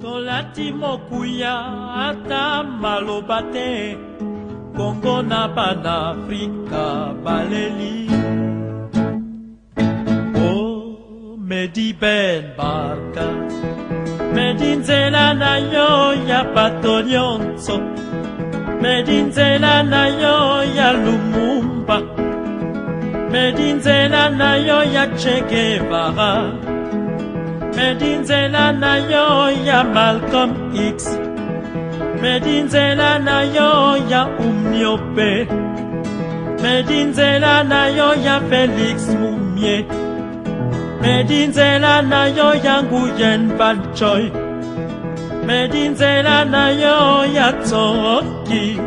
Tolati mokuya ata malobate Kongo na Panafrika baleli Oh Medi Ben Barka Medinzela na yo ya Batonyonso Medinzela na yo ya Lumumba Medinzela na yo ya Che Guevara Medinzela na yo ya Malcolm X Medinzela na yo ya Umniope Medinzela na yo ya Félix Moumié Medinzela na yo ya Nguyen Van Choi Medinzela na yo ya Tsoroki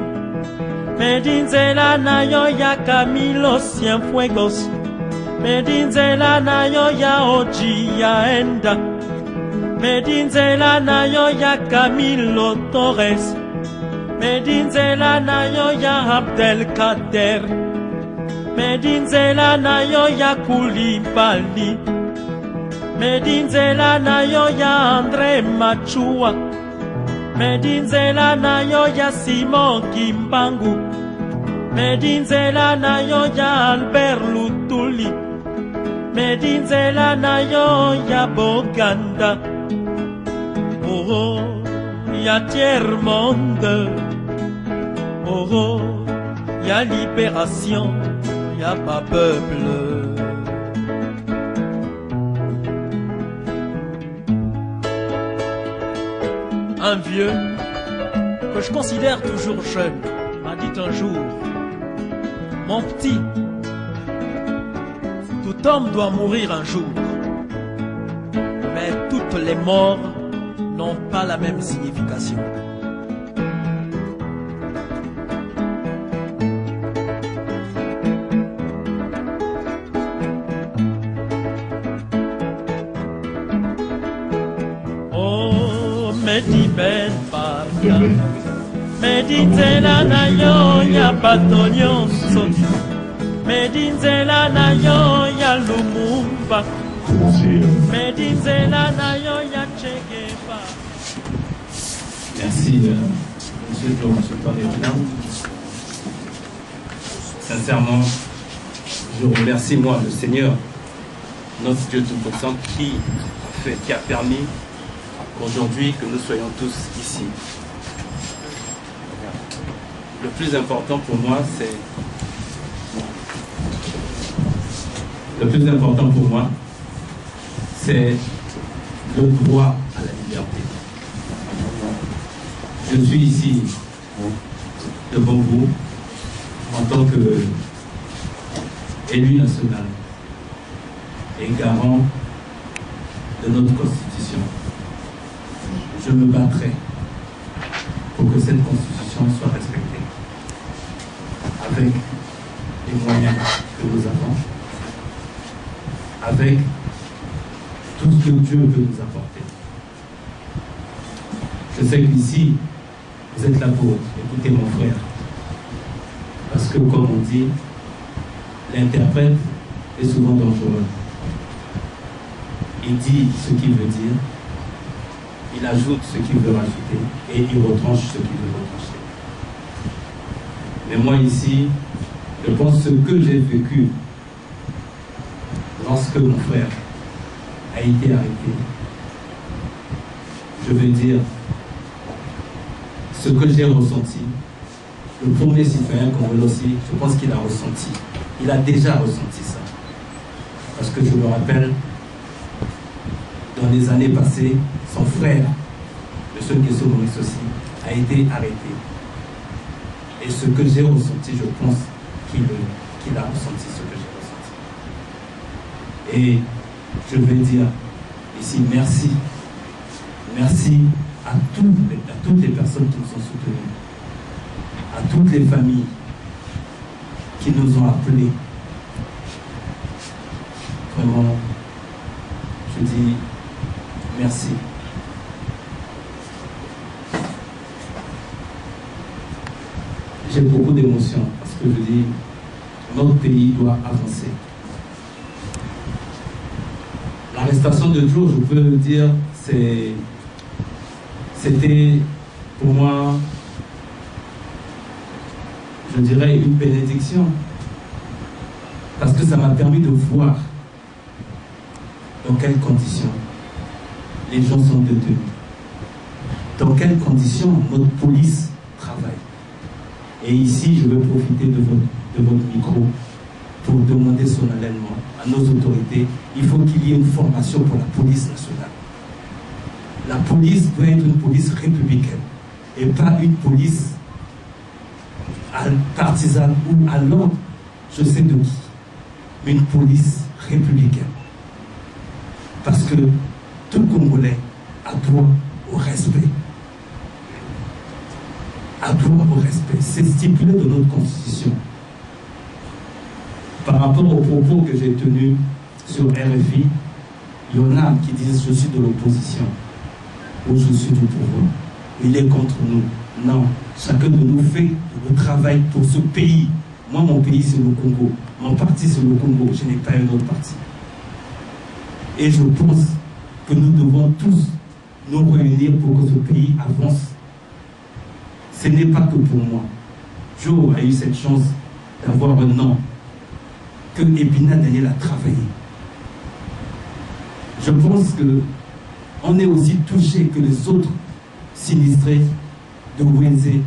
Medinzela na yo ya Camilo Cienfuegos Medinzela na yo ya Oji ya Enda Medinzela na yo ya Camilo Torres Medinzela na yo ya Abdelkader Medinzela na yo ya Koulibaly Medinzela na yo ya André Machua Medinzela na yo ya Simon Kimbangu Medinzela na yo ya Albert Lutuli Medinzela na yo ya Boganda Oh, ya tiers-monde Oh, ya libération, ya pas peuple Un vieux que je considère toujours jeune m'a dit un jour Mon petit, tout homme doit mourir un jour, mais toutes les morts n'ont pas la même signification. Oh, Medi Ben Barka, Medinzela na yo ya Batonyonso Medinzela na yo ya Lumumba Medinzela na yo ya Che Guevara. Merci, monsieur le président. Sincèrement, je remercie moi le Seigneur, notre Dieu Tout-Puissant, qui a permis aujourd'hui que nous soyons tous ici. Le plus important pour moi, c'est le droit à la liberté. Je suis ici devant vous en tant qu'élu national et garant de notre Constitution. Je me battrai pour que cette Constitution soit respectée avec les moyens que nous avons, avec tout ce que Dieu veut nous apporter. Je sais qu'ici, vous êtes là pour écouter mon frère. Parce que, comme on dit, l'interprète est souvent dangereux. Il dit ce qu'il veut dire, il ajoute ce qu'il veut rajouter, et il retranche ce qu'il veut retrancher. Mais moi ici, je pense que ce que j'ai vécu lorsque mon frère a été arrêté, je veux dire, ce que j'ai ressenti, le premier citoyen congolais aussi, je pense qu'il a ressenti. Il a déjà ressenti ça. Parce que je me rappelle, dans les années passées, son frère, M. Nguesso Maurice aussi, a été arrêté. Et ce que j'ai ressenti, je pense qu'il a ressenti ce que j'ai ressenti. Et je veux dire ici merci. Merci à toutes les personnes qui nous ont soutenus, à toutes les familles qui nous ont appelés. Vraiment, je dis merci. J'ai beaucoup d'émotions parce que je dis, notre pays doit avancer. L'arrestation de Joe, je peux dire, C'était pour moi, je dirais, une bénédiction. Parce que ça m'a permis de voir dans quelles conditions les gens sont détenus. Dans quelles conditions notre police travaille. Et ici, je veux profiter de votre micro pour demander solennellement à nos autorités, il faut qu'il y ait une formation pour la police nationale. La police doit être une police républicaine et pas une police partisane ou à l'ordre, je sais de qui, mais une police républicaine. Parce que tout Congolais a droit au respect. A droit au respect. C'est stipulé dans notre constitution. Par rapport aux propos que j'ai tenus sur RFI, il y en a qui disent je suis de l'opposition ou je suis du pouvoir. Il est contre nous. Non, chacun de nous fait le travail pour ce pays. Moi, mon pays, c'est le Congo. Mon parti, c'est le Congo. Je n'ai pas un autre parti. Et je pense que nous devons tous nous réunir pour que ce pays avance. Ce n'est pas que pour moi. Joe a eu cette chance d'avoir un nom que Epina Daniel a travaillé. Je pense qu'on est aussi touché que les autres sinistrés de Wenze,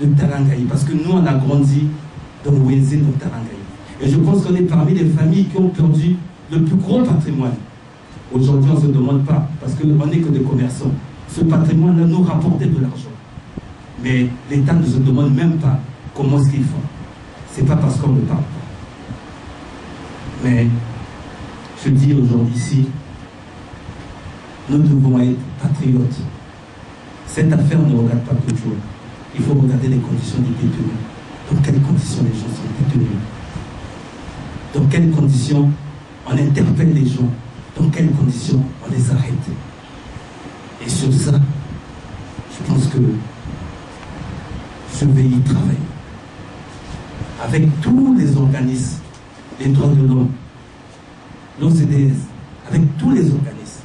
de Tarangaï, parce que nous on a grandi dans Wenze, dans Tarangaï. Et je pense qu'on est parmi les familles qui ont perdu le plus gros patrimoine. Aujourd'hui on ne se demande pas, parce qu'on n'est que des commerçants. Ce patrimoine-là nous rapportait de l'argent. Mais l'État ne se demande même pas comment est-ce qu'ils font. Ce n'est pas parce qu'on ne parle pas. Mais je dis aujourd'hui ici, nous devons être patriotes. Cette affaire ne regarde pas que Dieu. Il faut regarder les conditions des détenus. Dans quelles conditions les gens sont détenus? Dans quelles conditions on interpelle les gens? Dans quelles conditions on les arrête? Et sur ça, je pense que je vais y travailler. Avec tous les organismes, les droits de l'homme, l'OCDS, avec tous les organismes,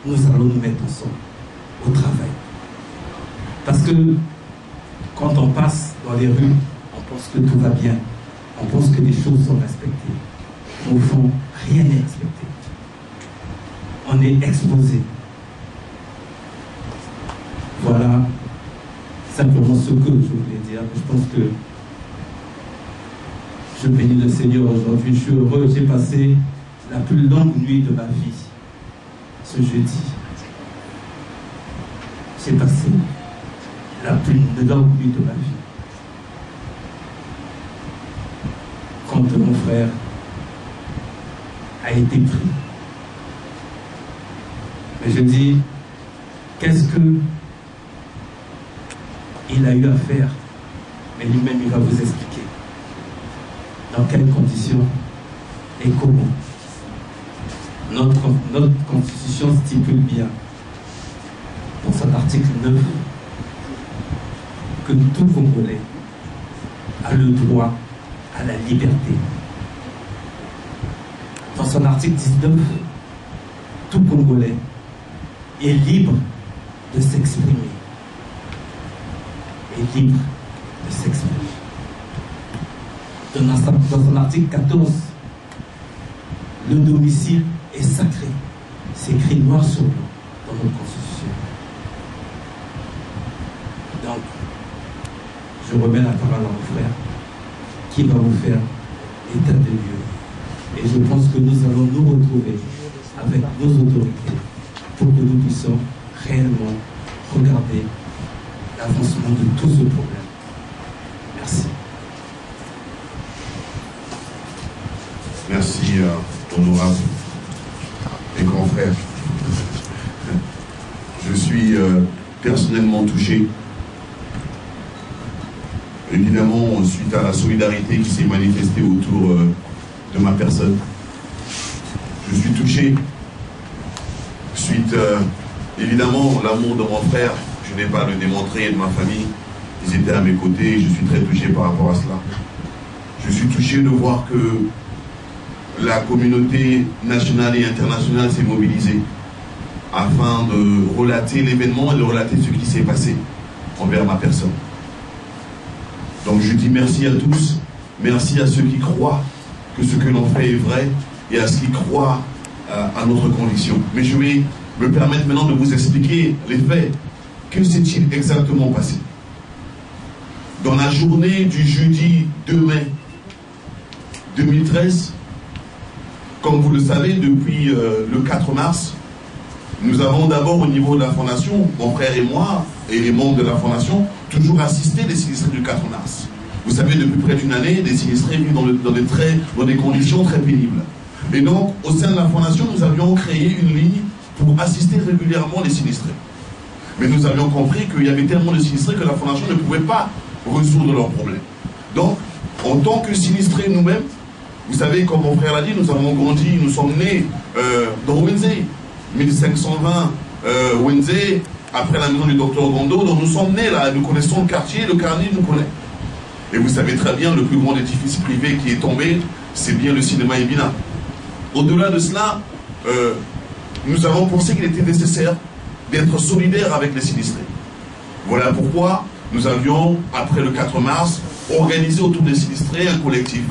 nous allons nous mettre ensemble au travail. Parce que quand on passe dans les rues, on pense que tout va bien. On pense que les choses sont respectées. Au fond, rien n'est respecté. On est exposé. Voilà simplement ce que je voulais dire. Je pense que je bénis le Seigneur aujourd'hui. Je suis heureux. J'ai passé la plus longue nuit de ma vie ce jeudi. J'ai passé la plus longue nuit de ma vie. Quand mon frère a été pris. Mais je dis, qu'est-ce que il a eu à faire? Mais lui-même, il va vous expliquer dans quelles conditions et comment. Notre constitution stipule bien, dans son article 9, que tout Congolais a le droit à la liberté. Dans son article 19, tout Congolais est libre de s'exprimer. Est libre de s'exprimer. Dans son article 14, le domicile est sacré. C'est écrit noir sur blanc dans notre constitution. Donc, je remets la parole à mon frère qui va vous faire état de lieu. Et je pense que nous allons nous retrouver avec nos autorités pour que nous puissions réellement regarder l'avancement de tout ce problème. Merci. Merci, honorable et grand frère. Je suis personnellement touché, évidemment, suite à la solidarité qui s'est manifestée autour de ma personne. Je suis touché suite, évidemment, l'amour de mon frère, je n'ai pas à le démontrer, et de ma famille, ils étaient à mes côtés et je suis très touché par rapport à cela. Je suis touché de voir que la communauté nationale et internationale s'est mobilisée afin de relater l'événement et de relater ce qui s'est passé envers ma personne. Donc je dis merci à tous, merci à ceux qui croient que ce que l'on fait est vrai et à ceux qui croient à notre conviction. Mais je vais me permettre maintenant de vous expliquer les faits. Que s'est-il exactement passé? Dans la journée du jeudi 2 mai 2013, comme vous le savez, depuis le 4 mars, nous avons d'abord au niveau de la fondation, mon frère et moi, et les membres de la fondation, toujours assisté les sinistrés du 4 mars. Vous savez, depuis près d'une année, les sinistrés vivent dans des conditions très pénibles. Et donc, au sein de la fondation, nous avions créé une ligne pour assister régulièrement les sinistrés. Mais nous avions compris qu'il y avait tellement de sinistrés que la fondation ne pouvait pas résoudre leurs problèmes. Donc, en tant que sinistrés nous-mêmes, vous savez, comme mon frère l'a dit, nous avons grandi, nous sommes nés dans Wenze, 1520 Wenze, après la maison du docteur Gondo, donc nous sommes nés là, nous connaissons le quartier nous connaît. Et vous savez très bien, le plus grand édifice privé qui est tombé, c'est bien le cinéma Ebina. Au-delà de cela, nous avons pensé qu'il était nécessaire d'être solidaires avec les sinistrés. Voilà pourquoi nous avions, après le 4 mars, organisé autour des sinistrés un collectif.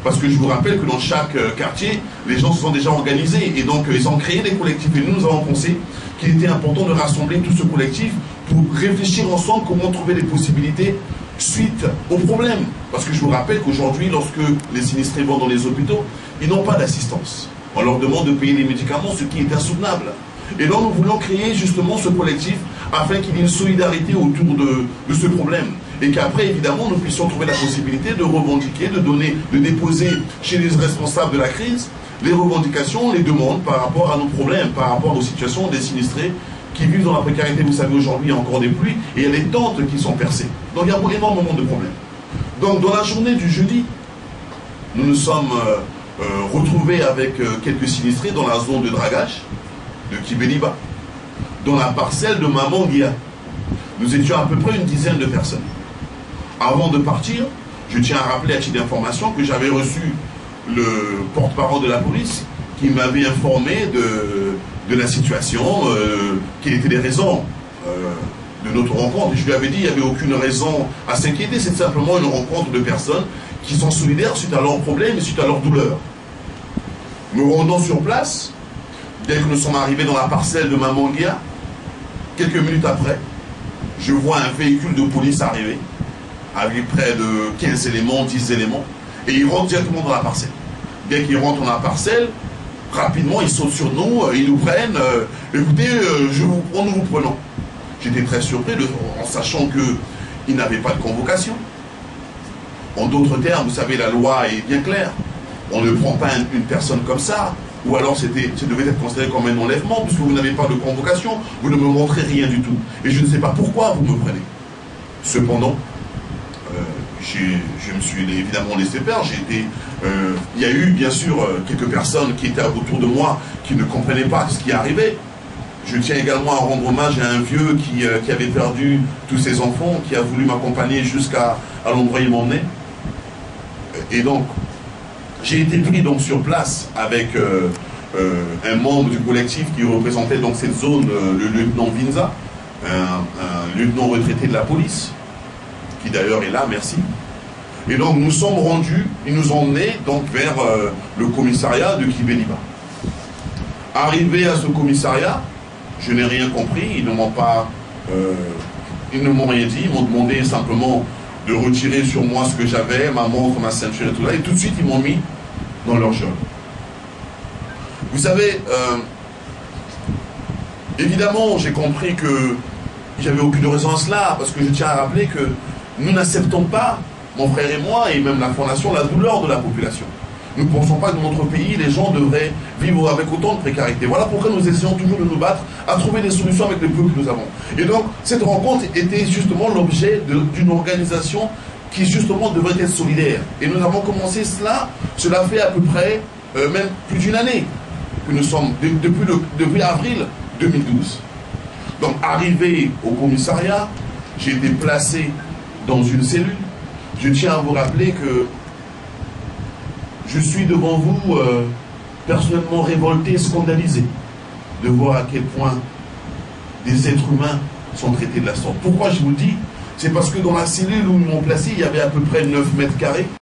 Parce que je vous rappelle que dans chaque quartier, les gens se sont déjà organisés et donc ils ont créé des collectifs. Et nous avons pensé qu'il était important de rassembler tout ce collectif pour réfléchir ensemble comment trouver des possibilités suite aux problèmes. Parce que je vous rappelle qu'aujourd'hui, lorsque les sinistrés vont dans les hôpitaux, ils n'ont pas d'assistance. On leur demande de payer les médicaments, ce qui est insoutenable. Et donc nous voulons créer justement ce collectif afin qu'il y ait une solidarité autour de ce problème. Et qu'après, évidemment, nous puissions trouver la possibilité de revendiquer, de déposer chez les responsables de la crise les revendications, les demandes par rapport à nos problèmes, par rapport aux situations des sinistrés qui vivent dans la précarité. Vous savez, aujourd'hui, il y a encore des pluies et il y a des tentes qui sont percées. Donc il y a énormément de problèmes. Donc dans la journée du jeudi, nous nous sommes retrouvés avec quelques sinistrés dans la zone de dragage de Kibeliba, dans la parcelle de Mamanguia. Nous étions à peu près une dizaine de personnes. Avant de partir, je tiens à rappeler à titre d'information que j'avais reçu le porte-parole de la police qui m'avait informé de la situation, quelles étaient les raisons de notre rencontre. Et je lui avais dit qu'il n'y avait aucune raison à s'inquiéter, c'est simplement une rencontre de personnes qui sont solidaires suite à leurs problèmes et suite à leurs douleurs. Nous rendons sur place, dès que nous sommes arrivés dans la parcelle de Mamanguia, quelques minutes après, je vois un véhicule de police arriver, avec près de 15 éléments, 10 éléments, et ils rentrent directement dans la parcelle. Dès qu'ils rentrent dans la parcelle, rapidement, ils sautent sur nous, ils nous prennent. Écoutez, nous vous prenons. J'étais très surpris en sachant qu'ils n'avaient pas de convocation. En d'autres termes, vous savez, la loi est bien claire. On ne prend pas une personne comme ça, ou alors ça devait être considéré comme un enlèvement, puisque vous n'avez pas de convocation, vous ne me montrez rien du tout. Et je ne sais pas pourquoi vous me prenez. Cependant, je me suis évidemment laissé faire. Il y a eu bien sûr quelques personnes qui étaient autour de moi qui ne comprenaient pas ce qui arrivait. Je tiens également à rendre hommage à un vieux qui avait perdu tous ses enfants, qui a voulu m'accompagner jusqu'à l'endroit où il m'emmenait. Et donc, j'ai été pris donc sur place avec un membre du collectif qui représentait donc cette zone, le lieutenant Vinza, un lieutenant retraité de la police, qui d'ailleurs est là, merci. Et donc nous sommes rendus, ils nous ont emmenés donc vers le commissariat de Kibeliba. Arrivé à ce commissariat, je n'ai rien compris, ils ne m'ont rien dit, ils m'ont demandé simplement de retirer sur moi ce que j'avais, ma montre, ma ceinture et tout là, et tout de suite ils m'ont mis dans leur geôle. Vous savez, évidemment j'ai compris que j'avais aucune raison à cela, parce que je tiens à rappeler que nous n'acceptons pas, mon frère et moi, et même la Fondation, la douleur de la population. Nous ne pensons pas que dans notre pays, les gens devraient vivre avec autant de précarité. Voilà pourquoi nous essayons toujours de nous battre à trouver des solutions avec les peu que nous avons. Et donc, cette rencontre était justement l'objet d'une organisation qui justement devrait être solidaire. Et nous avons commencé cela fait à peu près même plus d'une année que nous sommes, depuis avril 2012. Donc, arrivé au commissariat, j'ai été placé dans une cellule. Je tiens à vous rappeler que je suis devant vous personnellement révolté, scandalisé. de voir à quel point des êtres humains sont traités de la sorte. Pourquoi je vous le dis? C'est parce que dans la cellule où ils m'ont placé, il y avait à peu près 9 mètres carrés.